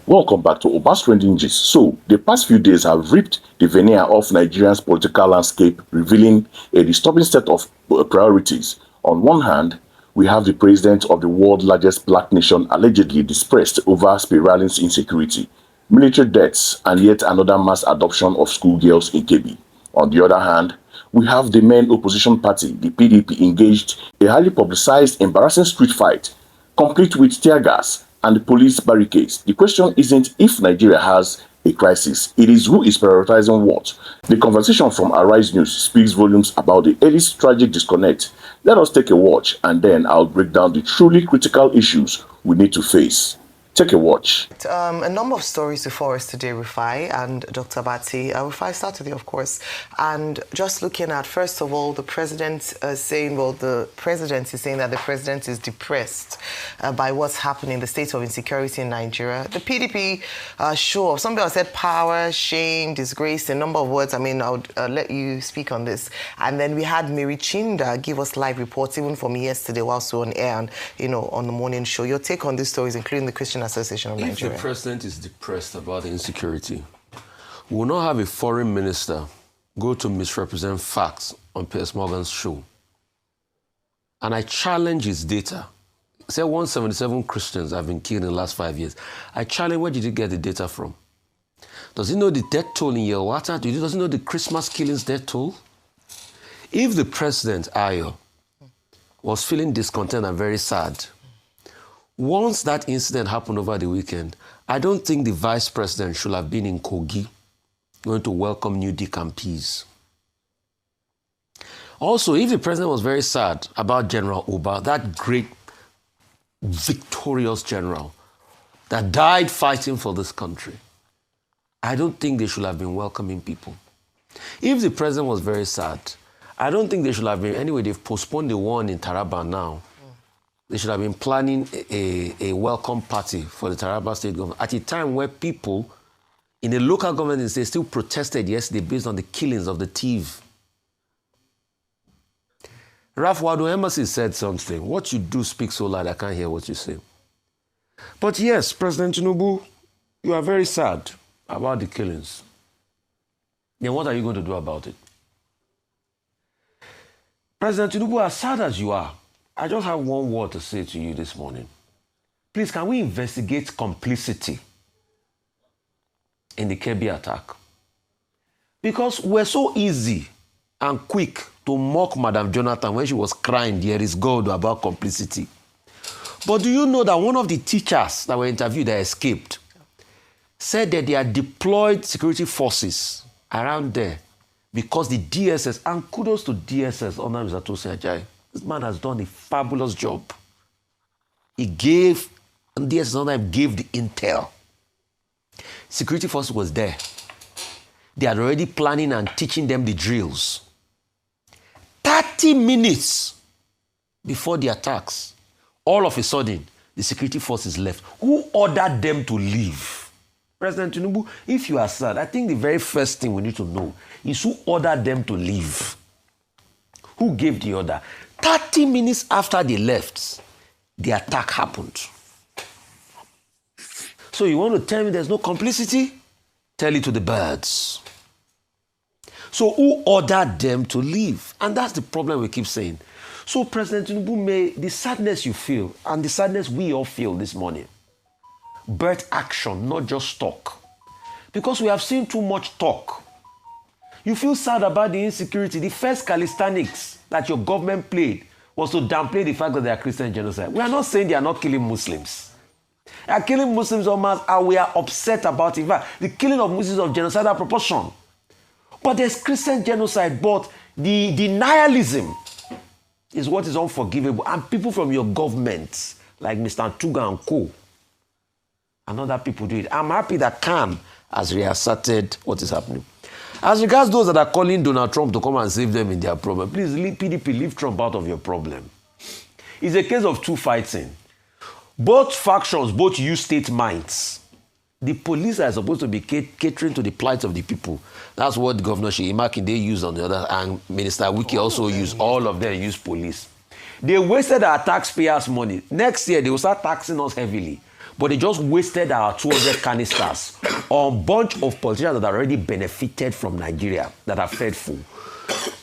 Welcome back to Oba's Trending Gist. So, the past few days have ripped the veneer off Nigeria's political landscape, revealing a disturbing set of priorities. On one hand, we have the president of the world's largest black nation allegedly depressed over spiraling insecurity, military deaths, and yet another mass adoption of schoolgirls in Kebbi. On the other hand, we have the main opposition party, the PDP, engaged a highly publicized, embarrassing street fight, complete with tear gas and police barricades. The question isn't if Nigeria has a crisis, it is who is prioritizing what. The conversation from Arise News speaks volumes about the early tragic disconnect. Let us take a watch and then I'll break down the truly critical issues we need to face. Take a watch. A number of stories before us today, Rufai and Dr. Abati. Rufai, start with you, of course. And just looking at, first of all, the president saying, well, the president is saying that the president is depressed by what's happening, the state of insecurity in Nigeria. The PDP, sure, some people said power, shame, disgrace, a number of words. I mean, I would let you speak on this. And then we had Mary Chinda give us live reports, even from yesterday whilst we were on air and, you know, on the morning show. Your take on these stories, including the Christian Association of Nigeria. If the president is depressed about the insecurity, we will not have a foreign minister go to misrepresent facts on Piers Morgan's show. And I challenge his data. Say 177 Christians have been killed in the last 5 years. I challenge, where did he get the data from? Does he know the death toll in Yelwata? Does he know the Christmas killings death toll? If the president, Ayo, was feeling discontent and very sad, once that incident happened over the weekend, I don't think the vice president should have been in Kogi going to welcome new decampees. Also, if the president was very sad about General Uba, that great, victorious general that died fighting for this country, I don't think they should have been welcoming people. If the president was very sad, I don't think they should have been. Anyway, they've postponed the one in Taraba now. They should have been planning a welcome party for the Taraba state government at a time where people in the local government state still protested yesterday based on the killings of the thief. Ralph Waldo Emerson said something. What you do speaks so loud, I can't hear what you say. But yes, President Tinubu, you are very sad about the killings. Then what are you going to do about it? President Tinubu, as sad as you are, I just have one word to say to you this morning. Please, can we investigate complicity in the Kebbi attack? Because we're so easy and quick to mock Madam Jonathan when she was crying, "There is God," about complicity. But do you know that one of the teachers that were interviewed that escaped said that they are deployed security forces around there because the DSS, and kudos to DSS under Mr. Tosin Ajayi, this man has done a fabulous job. He gave, and DSS gave the intel. Security force was there. They had already planning and teaching them the drills. 30 minutes before the attacks, all of a sudden, the security forces left. Who ordered them to leave? President Tinubu, if you are sad, I think the very first thing we need to know is who ordered them to leave. Who gave the order? 30 minutes after they left, the attack happened. So you want to tell me there's no complicity? Tell it to the birds. So who ordered them to leave? And that's the problem we keep saying. So President Tinubu, the sadness you feel, and the sadness we all feel this morning, birth action, not just talk. Because we have seen too much talk. You feel sad about the insecurity. The first calisthenics that your government played was to downplay the fact that they are Christian genocide. We are not saying they are not killing Muslims. They are killing Muslims en masse, and we are upset about it. In fact, the killing of Muslims of genocidal proportion. But there's Christian genocide, but the denialism is what is unforgivable. And people from your government, like Mr. Tuga and Co., and other people do it. I'm happy that Khan has reasserted what is happening. As regards those that are calling Donald Trump to come and save them in their problem, please, PDP, leave Trump out of your problem. It's a case of two fighting. Both factions, both use state minds. The police are supposed to be catering to the plight of the people. That's what Governor Makinde used on the other, and Minister Wike also used. All of them use police. They wasted our taxpayers' money. Next year, they will start taxing us heavily. but they just wasted our 200 canisters on a bunch of politicians that already benefited from Nigeria, that are fed full.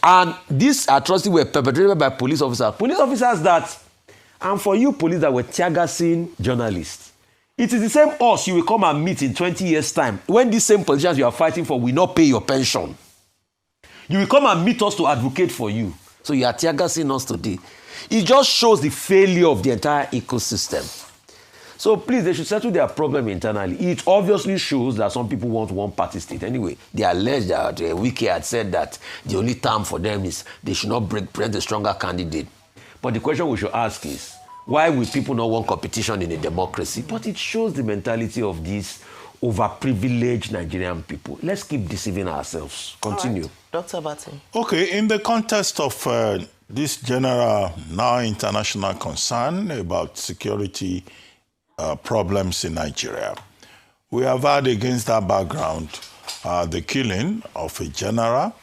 And these atrocities were perpetrated by police officers. Police officers that, and for you police that were tear-gassing journalists, it is the same us you will come and meet in 20 years' time when these same politicians you are fighting for will not pay your pension. You will come and meet us to advocate for you. So you are tear-gassing us today. It just shows the failure of the entire ecosystem. So please, they should settle their problem internally. It obviously shows that some people want one-party state. Anyway, they allege that Wike had said that the only term for them is they should not present a stronger candidate. But the question we should ask is, why will people not want competition in a democracy? But it shows the mentality of these overprivileged Nigerian people. Let's keep deceiving ourselves. Continue. Right. Dr. Abati. Okay, in the context of this general, now international concern about security problems in Nigeria, we have had against that background the killing of a general.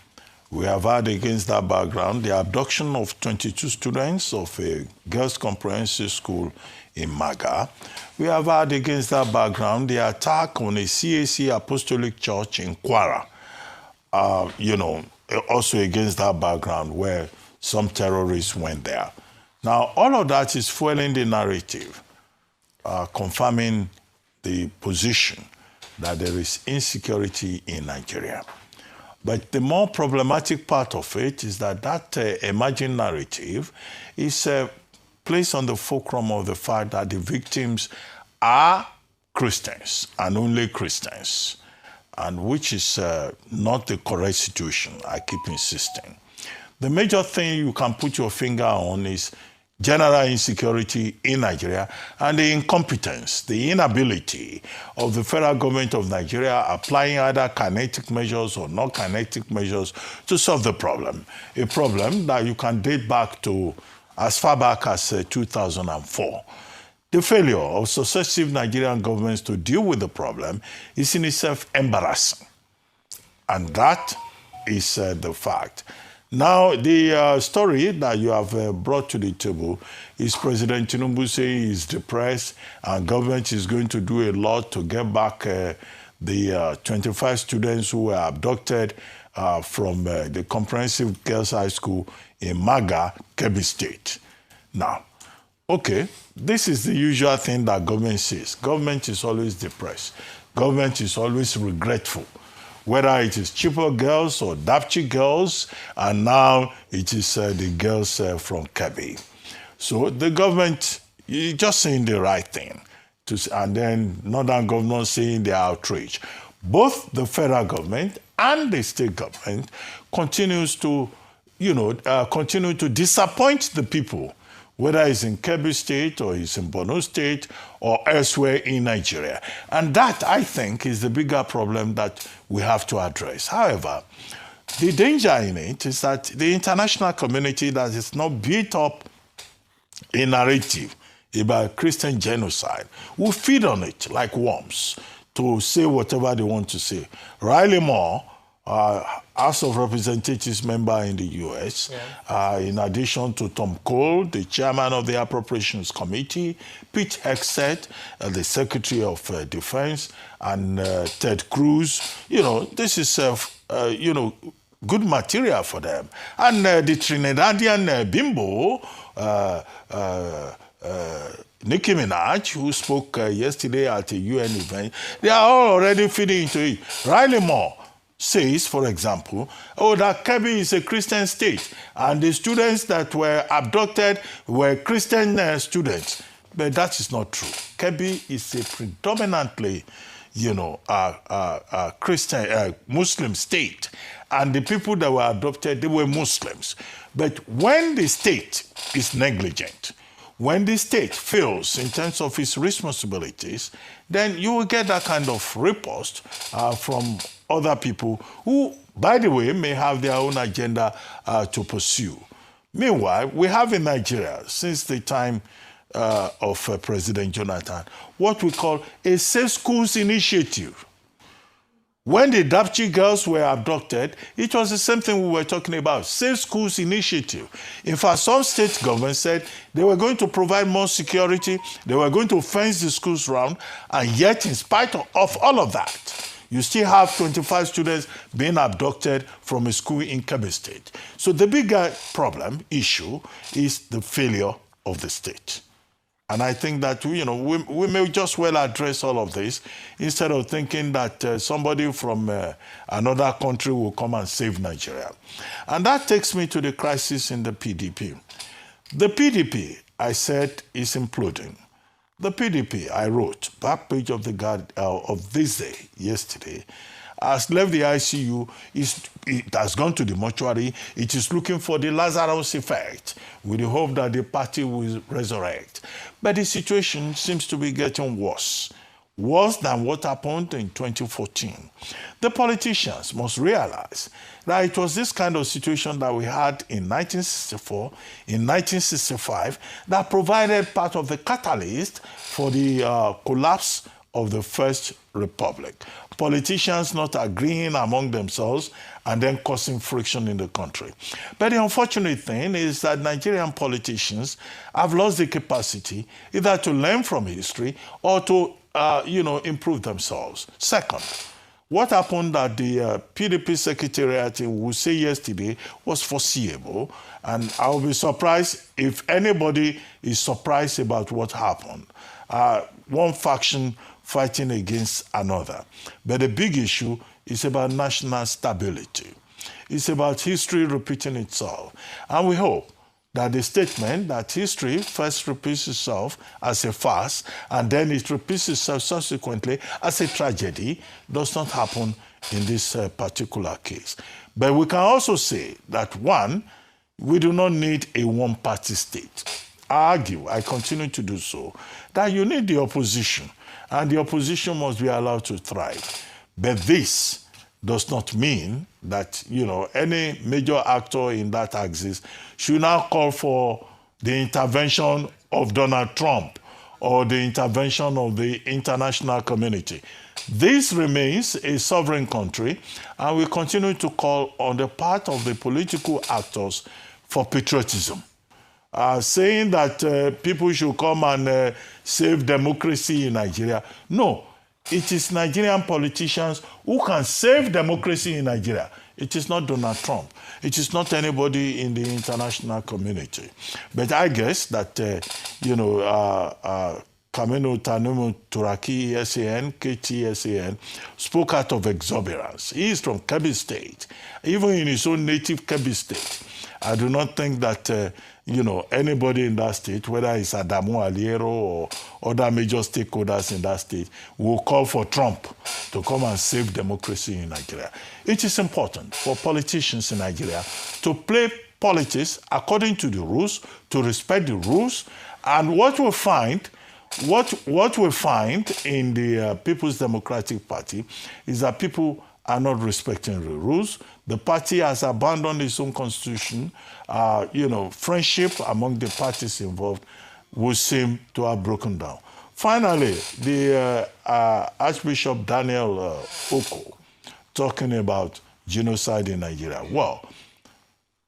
We have had against that background the abduction of 22 students of a girls' comprehensive school in Maga. We have had against that background the attack on a CAC Apostolic Church in Kwara. Also against that background where some terrorists went there. Now, all of that is fueling the narrative, confirming the position that there is insecurity in Nigeria. But the more problematic part of it is that emerging narrative is placed on the fulcrum of the fact that the victims are Christians and only Christians, and which is not the correct situation, I keep insisting. The major thing you can put your finger on is general insecurity in Nigeria and the incompetence, the inability of the federal government of Nigeria applying either kinetic measures or non-kinetic measures to solve the problem. A problem that you can date back to as far back as 2004. The failure of successive Nigerian governments to deal with the problem is in itself embarrassing. And that is the fact. Now, the story that you have brought to the table is President Tinubu saying he's depressed and government is going to do a lot to get back the 25 students who were abducted from the Comprehensive Girls High School in Maga, Kebbi State. Now, okay, this is the usual thing that government says. Government is always depressed. Government is always regretful. Whether it is cheaper girls or Dapchi girls, and now it is the girls from Kebbi. So the government is just saying the right thing, and then northern governors saying they are outraged. Both the federal government and the state government continues to, continue to disappoint the people, whether it's in Kebbi State or it's in Borno State or elsewhere in Nigeria. And that, I think, is the bigger problem that we have to address. However, the danger in it is that the international community that is not built up a narrative about Christian genocide will feed on it like worms to say whatever they want to say. Riley Moore, House of Representatives member in the U.S., in addition to Tom Cole, the chairman of the Appropriations Committee, Pete Hegseth, the Secretary of Defense, and Ted Cruz. This is, good material for them. And the Trinidadian bimbo, Nicki Minaj, who spoke yesterday at a UN event, they are all already feeding into it. Riley Moore says, for example, that Kebbi is a Christian state and the students that were abducted were Christian students. But that is not true. Kebbi is a predominantly, Christian, Muslim state. And the people that were adopted, they were Muslims. But when the state is negligent, when the state fails in terms of its responsibilities, then you will get that kind of riposte from other people who, by the way, may have their own agenda to pursue. Meanwhile, we have in Nigeria, since the time of President Jonathan, what we call a safe schools initiative. When the schoolgirls were abducted, it was the same thing we were talking about, Safe Schools Initiative. In fact, some state governments said they were going to provide more security, they were going to fence the schools round, and yet in spite of all of that, you still have 25 students being abducted from a school in Kebbi State. So the bigger issue, is the failure of the state. And I think that, we may just well address all of this instead of thinking that somebody from another country will come and save Nigeria. And that takes me to the crisis in the PDP. The PDP, I said, is imploding. The PDP, I wrote, back page of of this day, yesterday, has left the ICU, it has gone to the mortuary, it is looking for the Lazarus effect with the hope that the party will resurrect. But the situation seems to be getting worse than what happened in 2014. The politicians must realize that it was this kind of situation that we had in 1964, in 1965, that provided part of the catalyst for the collapse of the First Republic. Politicians not agreeing among themselves and then causing friction in the country. But the unfortunate thing is that Nigerian politicians have lost the capacity either to learn from history or to improve themselves. Second, what happened at the PDP Secretariat, we say yesterday, was foreseeable, and I will be surprised if anybody is surprised about what happened. One faction fighting against another. But the big issue is about national stability. It's about history repeating itself. And we hope that the statement that history first repeats itself as a farce and then it repeats itself subsequently as a tragedy does not happen in this particular case. But we can also say that, one, we do not need a one-party state. I continue to do so, that you need the opposition, and the opposition must be allowed to thrive. But this does not mean that, any major actor in that axis should now call for the intervention of Donald Trump or the intervention of the international community. This remains a sovereign country, and we continue to call on the part of the political actors for patriotism. Saying that people should come and save democracy in Nigeria. No, it is Nigerian politicians who can save democracy in Nigeria. It is not Donald Trump. It is not anybody in the international community. But I guess that, Kameno Tanumu Turaki SAN, KT SAN, spoke out of exuberance. He is from Kebbi State, even in his own native Kebbi State. I do not think that, anybody in that state, whether it's Adamu Aliero or other major stakeholders in that state, will call for Trump to come and save democracy in Nigeria. It is important for politicians in Nigeria to play politics according to the rules, to respect the rules, and what we find in the People's Democratic Party is that people are not respecting the rules. The party has abandoned its own constitution. Friendship among the parties involved would seem to have broken down. Finally, the Archbishop Daniel Oko talking about genocide in Nigeria. Well,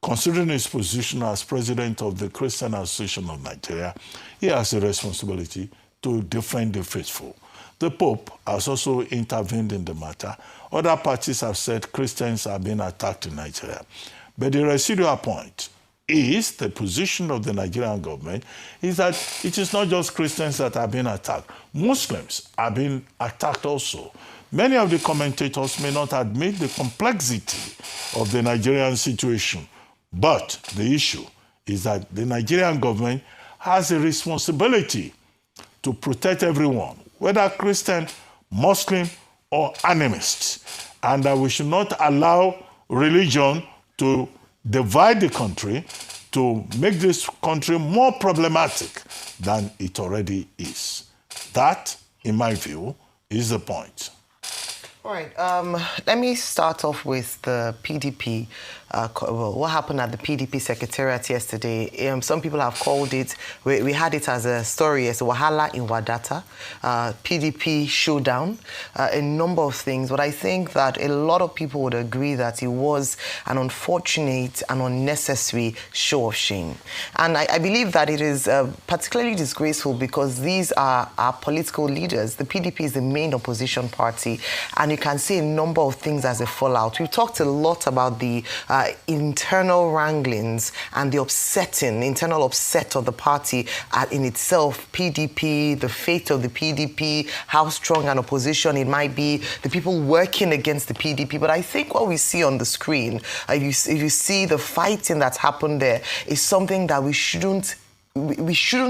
considering his position as president of the Christian Association of Nigeria, he has a responsibility to defend the faithful. The Pope has also intervened in the matter. Other parties have said Christians are being attacked in Nigeria. But the residual point is the position of the Nigerian government is that it is not just Christians that are being attacked. Muslims are being attacked also. Many of the commentators may not admit the complexity of the Nigerian situation, but the issue is that the Nigerian government has a responsibility to protect everyone, whether Christian, Muslim, or animist, and that we should not allow religion to divide the country, to make this country more problematic than it already is. That, in my view, is the point. All right, let me start off with the PDP. what happened at the PDP Secretariat yesterday. Some people have called it, we had it as a story, as Wahala in Wadata, PDP showdown, a number of things. But I think that a lot of people would agree that it was an unfortunate and unnecessary show of shame. And I believe that it is particularly disgraceful because these are our political leaders. The PDP is the main opposition party, and you can see a number of things as a fallout. We've talked a lot about the internal wranglings and the internal upset of the party in itself, PDP, the fate of the PDP, how strong an opposition it might be, the people working against the PDP. But I think what we see on the screen, if you see the fighting that's happened there, is something that we shouldn't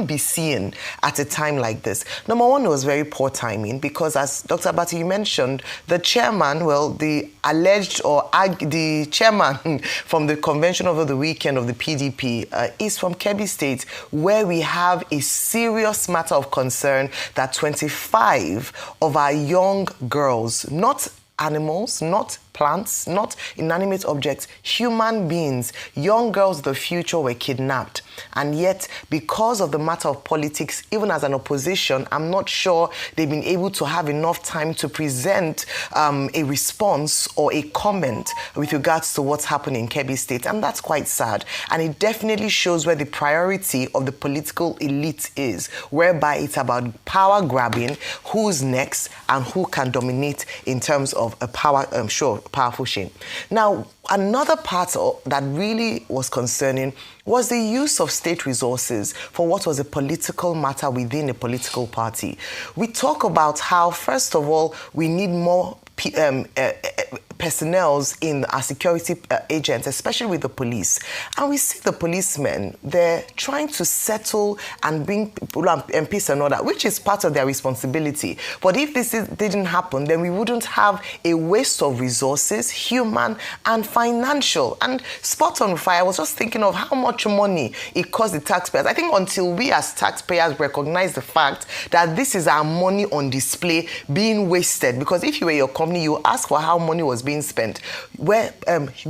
be seeing at a time like this. Number one, it was very poor timing because, as Dr. Abati, you mentioned, the chairman, the alleged the chairman from the convention over the weekend of the PDP is from Kebbi State, where we have a serious matter of concern that 25 of our young girls, not animals, not plants, not inanimate objects, human beings, young girls of the future were kidnapped. And yet, because of the matter of politics, even as an opposition, I'm not sure they've been able to have enough time to present a response or a comment with regards to what's happening in Kebbi State. And that's quite sad. And it definitely shows where the priority of the political elite is, whereby it's about power grabbing, who's next, and who can dominate in terms of a powerful shame. Now, another part that really was concerning was the use of state resources for what was a political matter within a political party. We talk about how, first of all, we need more personnel in our security agents, especially with the police. And we see the policemen, they're trying to settle and bring people and peace and order, which is part of their responsibility. But if this didn't happen, then we wouldn't have a waste of resources, human and financial. And spot on, Rufai, I was just thinking of how much money it cost the taxpayers. I think until we as taxpayers recognize the fact that this is our money on display being wasted, because if you were your company, you ask for how money was being spent, where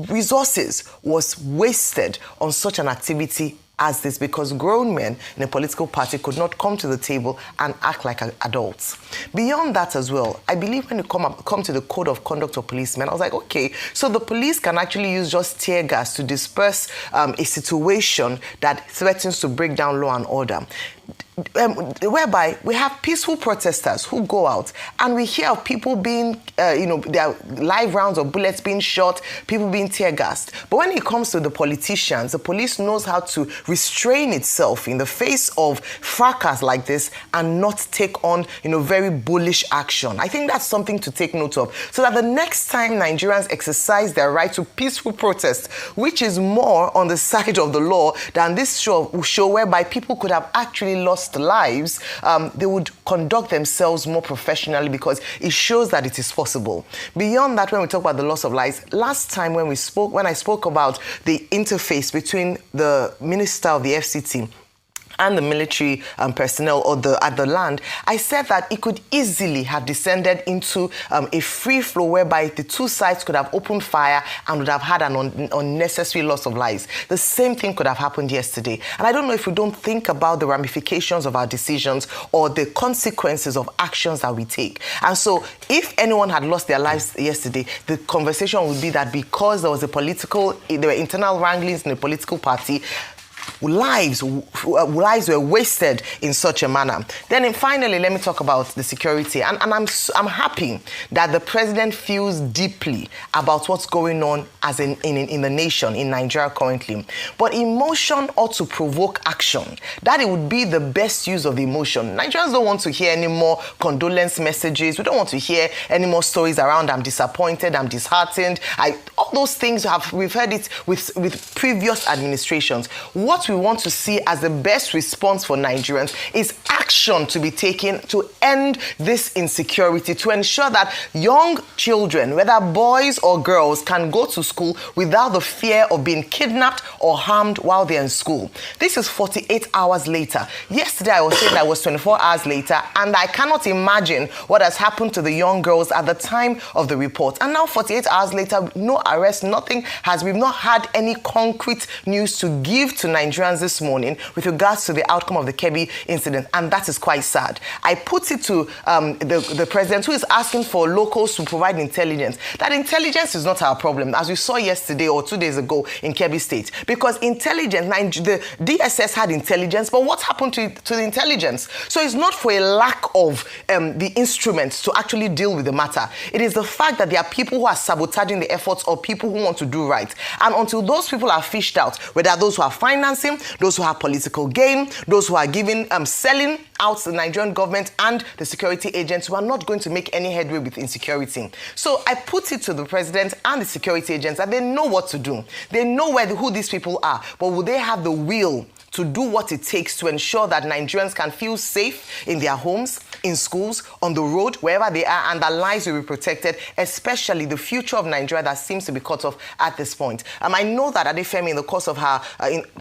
resources was wasted on such an activity as this, because grown men in a political party could not come to the table and act like adults. Beyond that as well, I believe when you come to the code of conduct of policemen, I was like, okay, so the police can actually use just tear gas to disperse a situation that threatens to break down law and order. Whereby we have peaceful protesters who go out and we hear of people being, their live rounds of bullets being shot, people being tear gassed. But when it comes to the politicians, the police knows how to restrain itself in the face of fracas like this and not take on, very bullish action. I think that's something to take note of, so that the next time Nigerians exercise their right to peaceful protest, which is more on the side of the law than this show whereby people could have actually lost lives, they would conduct themselves more professionally, because it shows that it is possible. Beyond that, when we talk about the loss of lives, last time when I spoke about the interface between the Minister of the FCT and the military personnel at the land, I said that it could easily have descended into a free flow whereby the two sides could have opened fire and would have had an unnecessary loss of lives. The same thing could have happened yesterday. And I don't know if we don't think about the ramifications of our decisions or the consequences of actions that we take. And so if anyone had lost their lives yesterday, the conversation would be that because there were internal wranglings in the political party, lives were wasted in such a manner. Then finally, let me talk about the security. And I'm happy that the president feels deeply about what's going on as in the nation, in Nigeria currently. But emotion ought to provoke action. That it would be the best use of the emotion. Nigerians don't want to hear any more condolence messages. We don't want to hear any more stories around I'm disappointed, I'm disheartened. All those things we've heard it with previous administrations. What we want to see as the best response for Nigerians is action to be taken to end this insecurity, to ensure that young children, whether boys or girls, can go to school without the fear of being kidnapped or harmed while they're in school. This is 48 hours later. Yesterday, I was saying that was 24 hours later, and I cannot imagine what has happened to the young girls at the time of the report. And now, 48 hours later, no arrest. We've not had any concrete news to give to Nigerians this morning with regards to the outcome of the Kebbi incident, and that is quite sad. I put it to the president, who is asking for locals to provide intelligence. That intelligence is not our problem, as we saw yesterday or 2 days ago in Kebbi State, because intelligence, the DSS had intelligence, but what happened to the intelligence? So it's not for a lack of the instruments to actually deal with the matter. It is the fact that there are people who are sabotaging the efforts of people who want to do right. And until those people are fished out, whether those who are financing, those who have political gain, those who are selling out the Nigerian government and the security agents, we are not going to make any headway with insecurity. So I put it to the president and the security agents that they know what to do. They know who these people are, but will they have the will to do what it takes to ensure that Nigerians can feel safe in their homes, in schools, on the road, wherever they are, and their lives will be protected, especially the future of Nigeria that seems to be cut off at this point. I know that Adefemi, in the course of her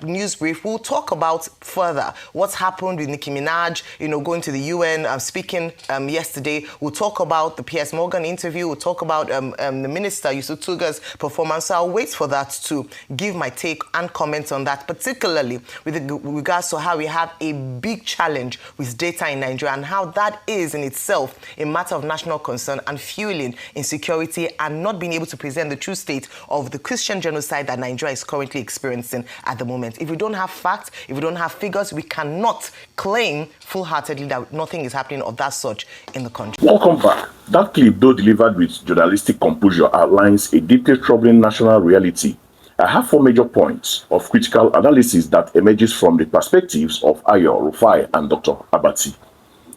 news brief, will talk about further what's happened with Nicki Minaj, going to the UN, speaking yesterday. We'll talk about the Piers Morgan interview. We'll talk about the Minister, Yusuf Tuga's performance. So I'll wait for that to give my take and comment on that, particularly with regards to how we have a big challenge with data in Nigeria and how that is in itself a matter of national concern and fueling insecurity and not being able to present the true state of the Christian genocide that Nigeria is currently experiencing at the moment. If we don't have facts, if we don't have figures, we cannot claim full-heartedly that nothing is happening of that such in the country. Welcome back. That clip, though delivered with journalistic composure, outlines a deeply troubling national reality. I have 4 major points of critical analysis that emerges from the perspectives of Ayo, Rufai, and Dr. Abati.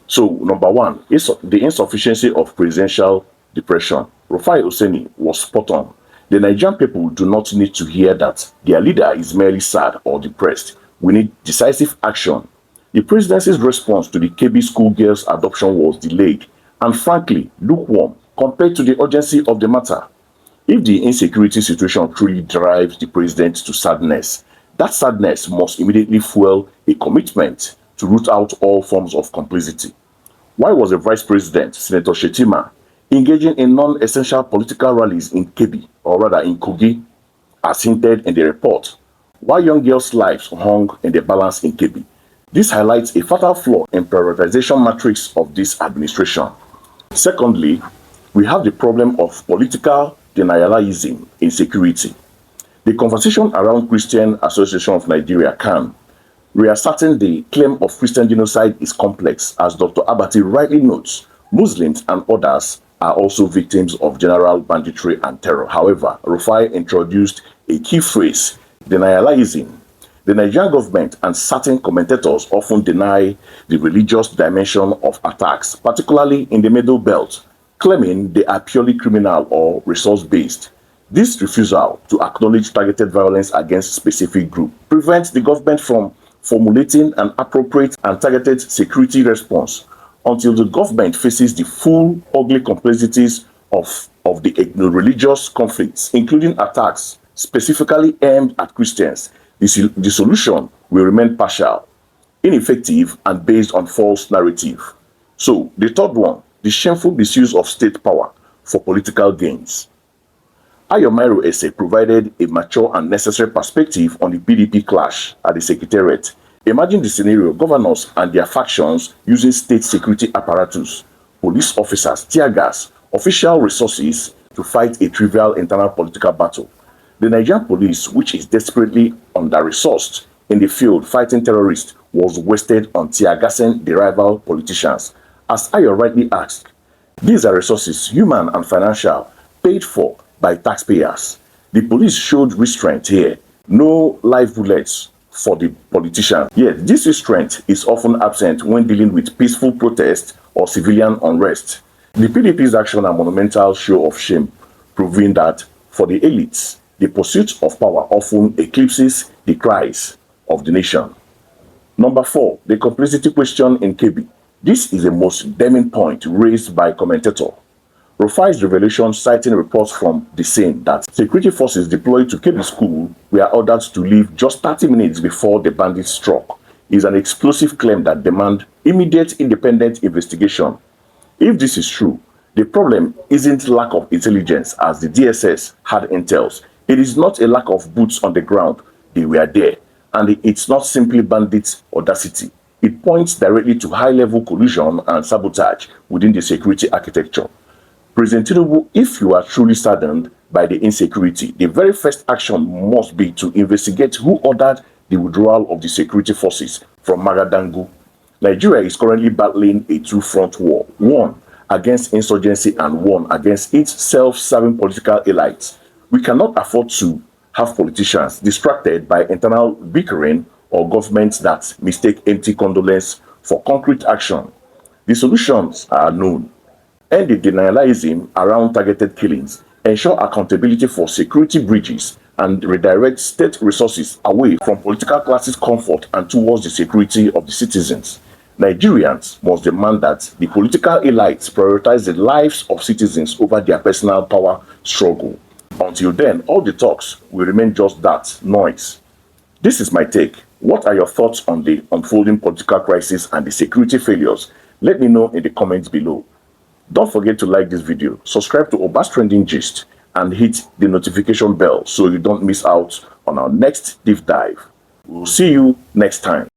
So, number 1 is the insufficiency of presidential depression. Rufai Oseni was spot on. The Nigerian people do not need to hear that their leader is merely sad or depressed. We need decisive action. The presidency's response to the Kebbi schoolgirls' adoption was delayed and, frankly, lukewarm compared to the urgency of the matter. If the insecurity situation truly drives the president to sadness, that sadness must immediately fuel a commitment to root out all forms of complicity. Why was the Vice President, Senator Shetima, engaging in non-essential political rallies in Kebbi, or rather in Kogi, as hinted in the report? Why young girls' lives hung in the balance in Kebbi? This highlights a fatal flaw in prioritization matrix of this administration. Secondly, we have the problem of political denialism in security. The conversation around Christian Association of Nigeria can reasserting the claim of Christian genocide is complex. As Dr. Abati rightly notes, Muslims and others are also victims of general banditry and terror. However, Rufai introduced a key phrase, denialism. The Nigerian government and certain commentators often deny the religious dimension of attacks, particularly in the Middle Belt, claiming they are purely criminal or resource-based. This refusal to acknowledge targeted violence against specific groups prevents the government from formulating an appropriate and targeted security response until the government faces the full ugly complexities of the ethno-religious conflicts, including attacks specifically aimed at Christians. The solution will remain partial, ineffective, and based on false narrative. So, the third one, the shameful misuse of state power for political gains. Ayomairo Ese provided a mature and necessary perspective on the PDP clash at the Secretariat. Imagine the scenario: governors and their factions using state security apparatus, police officers, tear gas, official resources to fight a trivial internal political battle. The Nigerian police, which is desperately under-resourced in the field fighting terrorists, was wasted on tear gassing the rival politicians. As Ayo rightly asked, these are resources, human and financial, paid for by taxpayers. The police showed restraint here, no live bullets for the politicians. Yet this restraint is often absent when dealing with peaceful protest or civilian unrest. The PDP's action a monumental show of shame, proving that for the elites, the pursuit of power often eclipses the cries of the nation. Number 4, the complicity question in Kebbi. This is the most damning point raised by commentator. Rufai's revelation, citing reports from the scene that security forces deployed to Kebbi School were ordered to leave just 30 minutes before the bandits struck, is an explosive claim that demands immediate independent investigation. If this is true, The problem isn't lack of intelligence, as the DSS had intels. It is not a lack of boots on the ground. They were there. And it's not simply bandits' audacity. It points directly to high-level collusion and sabotage within the security architecture. President Tinubu, if you are truly saddened by the insecurity, the very first action must be to investigate who ordered the withdrawal of the security forces from Magadangu. Nigeria is currently battling a two-front war, one against insurgency and one against its self-serving political elites. We cannot afford to have politicians distracted by internal bickering or governments that mistake empty condolence for concrete action. The solutions are known. End the denialism around targeted killings, ensure accountability for security breaches, and redirect state resources away from political classes' comfort and towards the security of the citizens. Nigerians must demand that the political elites prioritize the lives of citizens over their personal power struggle. Until then, all the talks will remain just that, noise. This is my take. What are your thoughts on the unfolding political crisis and the security failures? Let me know in the comments below. Don't forget to like this video, subscribe to Oba's Trending Gist, and hit the notification bell so you don't miss out on our next deep dive. We'll see you next time.